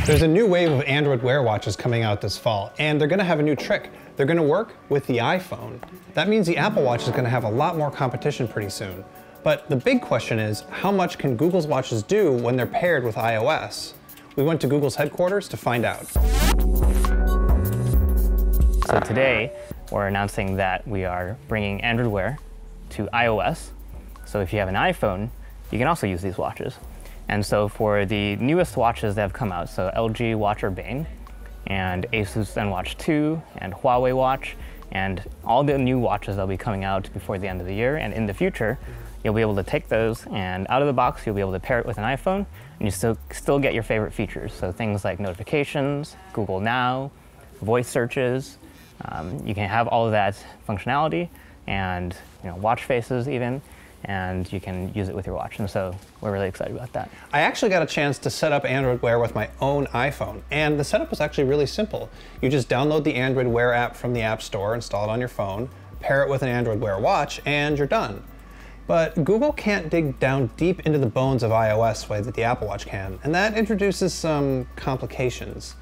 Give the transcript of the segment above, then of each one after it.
There's a new wave of Android Wear watches coming out this fall, and they're going to have a new trick. They're going to work with the iPhone. That means the Apple Watch is going to have a lot more competition pretty soon. But the big question is, how much can Google's watches do when they're paired with iOS? We went to Google's headquarters to find out. So today, we're announcing that we are bringing Android Wear to iOS. So if you have an iPhone, you can also use these watches. And so for the newest watches that have come out, so LG Watch Urbane, and Asus ZenWatch 2, and Huawei Watch, and all the new watches that'll be coming out before the end of the year and in the future, you'll be able to take those and out of the box, you'll be able to pair it with an iPhone, and you still get your favorite features. So things like notifications, Google Now, voice searches. You can have all of that functionality and watch faces even, and you can use it with your watch. And so we're really excited about that. I actually got a chance to set up Android Wear with my own iPhone, and the setup was actually really simple. You just download the Android Wear app from the App Store, install it on your phone, pair it with an Android Wear watch, and you're done. But Google can't dig down deep into the bones of iOS the way that the Apple Watch can, and that introduces some complications.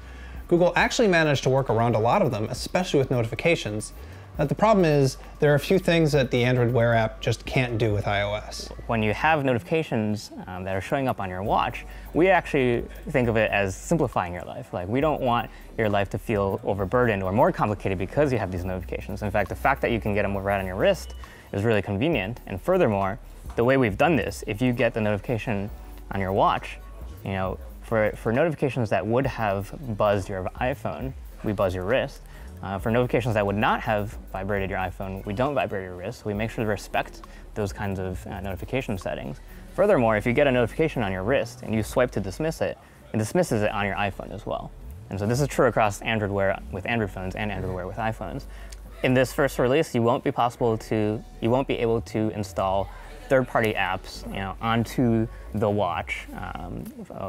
Google actually managed to work around a lot of them, especially with notifications. But the problem is, there are a few things that the Android Wear app just can't do with iOS. When you have notifications that are showing up on your watch, we actually think of it as simplifying your life. Like, we don't want your life to feel overburdened or more complicated because you have these notifications. In fact, the fact that you can get them right on your wrist is really convenient. And furthermore, the way we've done this, if you get the notification on your watch, for notifications that would have buzzed your iPhone, we buzz your wrist. For notifications that would not have vibrated your iPhone, we don't vibrate your wrist. We make sure to respect those kinds of notification settings. Furthermore, if you get a notification on your wrist and you swipe to dismiss it, it dismisses it on your iPhone as well. And so this is true across Android Wear with Android phones and Android Wear with iPhones. In this first release, you won't be able to install third-party apps onto the watch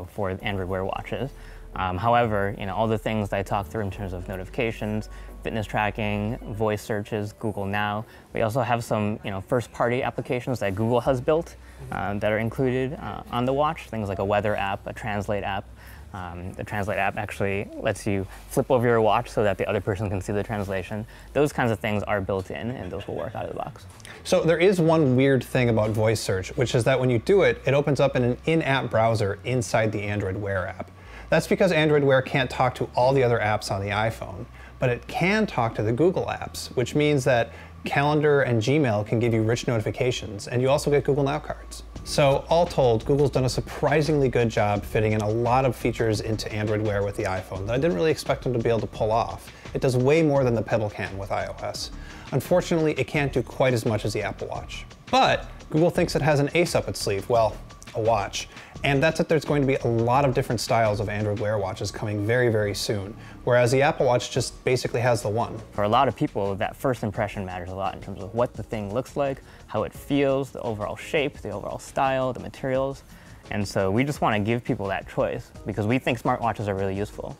for Android Wear watches. However, all the things that I talked through in terms of notifications, fitness tracking, voice searches, Google Now. We also have some first-party applications that Google has built that are included on the watch, things like a weather app, a translate app. The translate app actually lets you flip over your watch so that the other person can see the translation. Those kinds of things are built in, and those will work out of the box. So there is one weird thing about voice search, which is that when you do it, it opens up in an in-app browser inside the Android Wear app. That's because Android Wear can't talk to all the other apps on the iPhone, but it can talk to the Google apps, which means that Calendar and Gmail can give you rich notifications, and you also get Google Now cards. So all told, Google's done a surprisingly good job fitting in a lot of features into Android Wear with the iPhone that I didn't really expect them to be able to pull off. It does way more than the Pebble can with iOS. Unfortunately, it can't do quite as much as the Apple Watch. But Google thinks it has an ace up its sleeve, well, a watch. And that's that there's going to be a lot of different styles of Android Wear watches coming very, very soon, whereas the Apple Watch just basically has the one. For a lot of people, that first impression matters a lot in terms of what the thing looks like, how it feels, the overall shape, the overall style, the materials. And so we just want to give people that choice because we think smartwatches are really useful.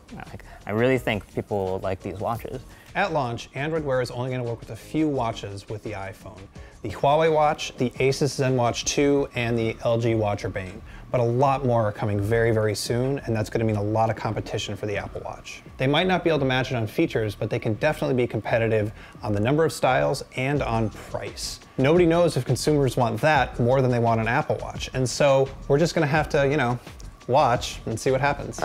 I really think people will like these watches. At launch, Android Wear is only going to work with a few watches with the iPhone. The Huawei Watch, the Asus ZenWatch 2, and the LG Watch Urbane. But a lot more are coming very, very soon, and that's going to mean a lot of competition for the Apple Watch. They might not be able to match it on features, but they can definitely be competitive on the number of styles and on price. Nobody knows if consumers want that more than they want an Apple Watch, and so we're just going to have to, watch and see what happens.